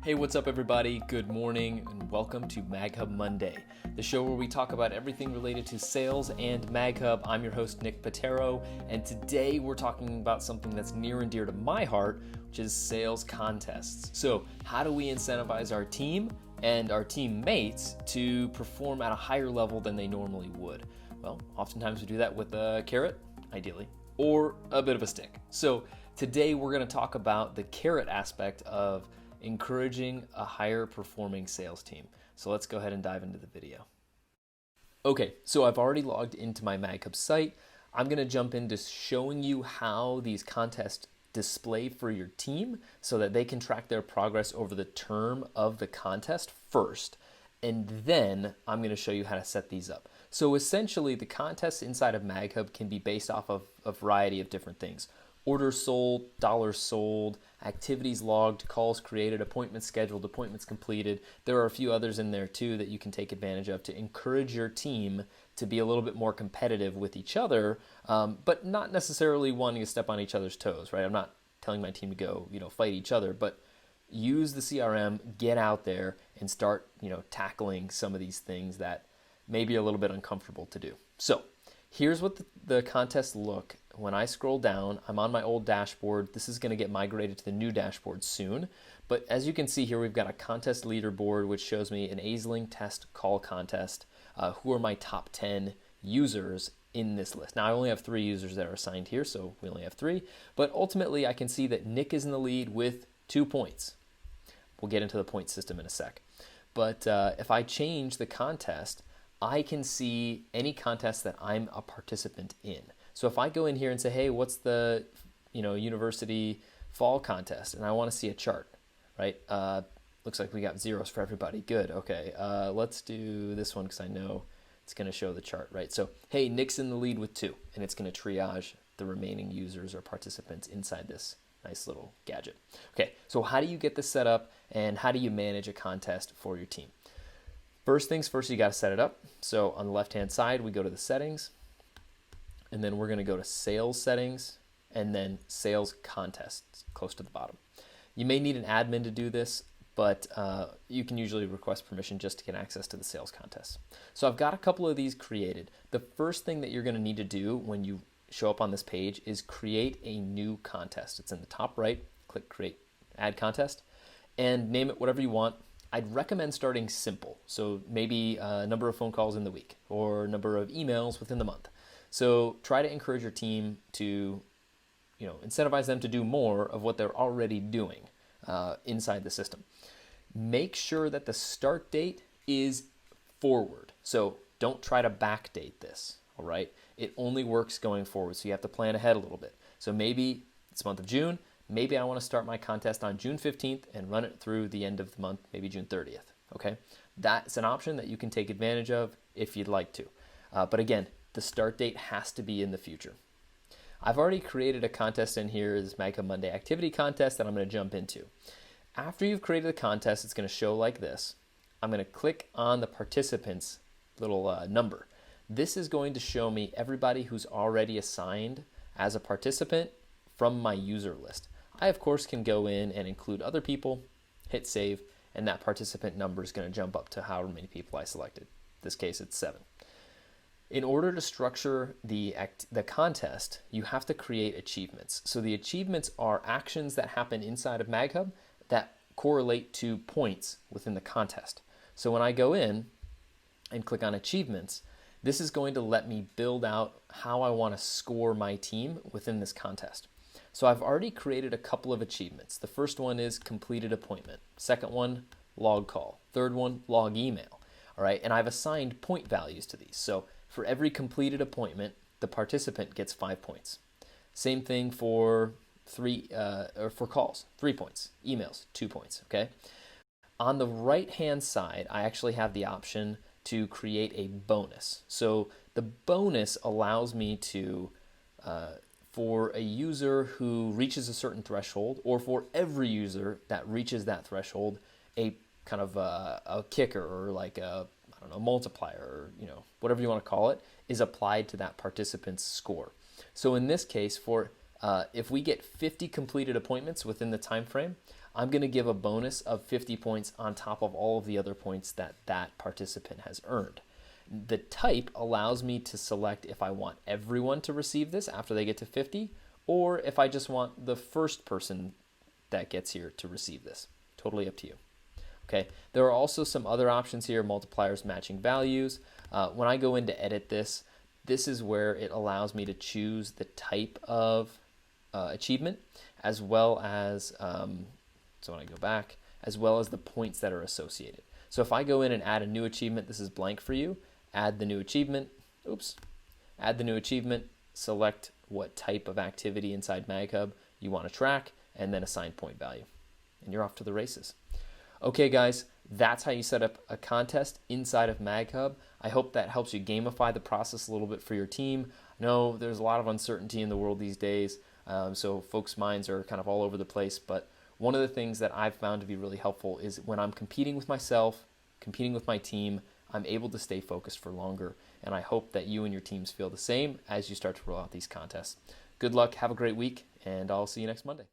Hey, what's up everybody? Good morning and welcome to MagHub Monday, the show where we talk about everything related to sales and MagHub. I'm your host, Nick Patero, and today we're talking about something that's near and dear to my heart, which is sales contests. So how do we incentivize our team and our teammates to perform at a higher level than they normally would? Well, oftentimes we do that with a carrot, ideally, or a bit of a stick. So today we're going to talk about the carrot aspect of encouraging a higher performing sales team. So let's go ahead and dive into the video. Okay, so I've already logged into my MagHub site. I'm going to jump into showing you how these contests display for your team so that they can track their progress over the term of the contest first. And then I'm going to show you how to set these up. So essentially the contests inside of MagHub can be based off of a variety of different things. Orders sold, dollars sold, activities logged, calls created, appointments scheduled, appointments completed. There are a few others in there too that you can take advantage of to encourage your team to be a little bit more competitive with each other, but not necessarily wanting to step on each other's toes, right? I'm not telling my team to go, fight each other, but use the CRM, get out there and start, tackling some of these things that may be a little bit uncomfortable to do. So here's what the contests look. When I scroll down, I'm on my old dashboard. This is going to get migrated to the new dashboard soon. But as you can see here, we've got a contest leaderboard, which shows me an Aisling test call contest. Who are my top 10 users in this list? Now, I only have 3 users that are assigned here, so we only have 3. But ultimately, I can see that Nick is in the lead with 2 points. We'll get into the point system in a sec. But if I change the contest, I can see any contest that I'm a participant in. So if I go in here and say, hey, what's the university fall contest? And I want to see a chart, right? Looks like we got zeros for everybody. Good, okay. Let's do this one because I know it's going to show the chart, right? So, hey, Nick's in the lead with 2, and it's going to triage the remaining users or participants inside this nice little gadget. Okay, so how do you get this set up and how do you manage a contest for your team? First things first, you got to set it up. So on the left-hand side, we go to the settings, and then we're going to go to sales settings, and then sales contests close to the bottom. You may need an admin to do this, but you can usually request permission just to get access to the sales contests. So I've got a couple of these created. The first thing that you're going to need to do when you show up on this page is create a new contest. It's in the top right. Click Create Add Contest, and name it whatever you want. I'd recommend starting simple. So maybe a number of phone calls in the week or number of emails within the month. So try to encourage your team to, incentivize them to do more of what they're already doing inside the system. Make sure that the start date is forward. So don't try to backdate this, all right? It only works going forward, so you have to plan ahead a little bit. So maybe it's month of June. Maybe I want to start my contest on June 15th and run it through the end of the month, maybe June 30th, okay? That's an option that you can take advantage of if you'd like to. But again, the start date has to be in the future. I've already created a contest in here, this MagHub Monday activity contest that I'm going to jump into. After you've created the contest, it's going to show like this. I'm going to click on the participants little number. This is going to show me everybody who's already assigned as a participant from my user list. I, of course, can go in and include other people, hit save, and that participant number is going to jump up to however many people I selected. In this case, it's 7. In order to structure the contest, you have to create achievements. So the achievements are actions that happen inside of MagHub that correlate to points within the contest. So when I go in and click on achievements, this is going to let me build out how I want to score my team within this contest. So I've already created a couple of achievements. The first one is completed appointment. Second one, log call. Third one, log email. All right, and I've assigned point values to these. So for every completed appointment, the participant gets 5 points. Same thing for for calls, 3 points. Emails, 2 points. Okay. On the right-hand side, I actually have the option to create a bonus. So the bonus allows me to for a user who reaches a certain threshold, or for every user that reaches that threshold, a kind of a kicker or like a multiplier, or whatever you want to call it, is applied to that participant's score. So in this case, for If we get 50 completed appointments within the time frame, I'm going to give a bonus of 50 points on top of all of the other points that that participant has earned. The type allows me to select if I want everyone to receive this after they get to 50, or if I just want the first person that gets here to receive this. Totally up to you. Okay, there are also some other options here, multipliers, matching values. When I go in to edit this, this is where it allows me to choose the type of achievement, as well as, so when I go back, as well as the points that are associated. So if I go in and add a new achievement, this is blank for you, add the new achievement, add the new achievement, select what type of activity inside MagHub you want to track, and then assign point value. And you're off to the races. Okay, guys, that's how you set up a contest inside of MagHub. I hope that helps you gamify the process a little bit for your team. I know there's a lot of uncertainty in the world these days, so folks' minds are kind of all over the place, but one of the things that I've found to be really helpful is when I'm competing with myself, competing with my team, I'm able to stay focused for longer, and I hope that you and your teams feel the same as you start to roll out these contests. Good luck, have a great week, and I'll see you next Monday.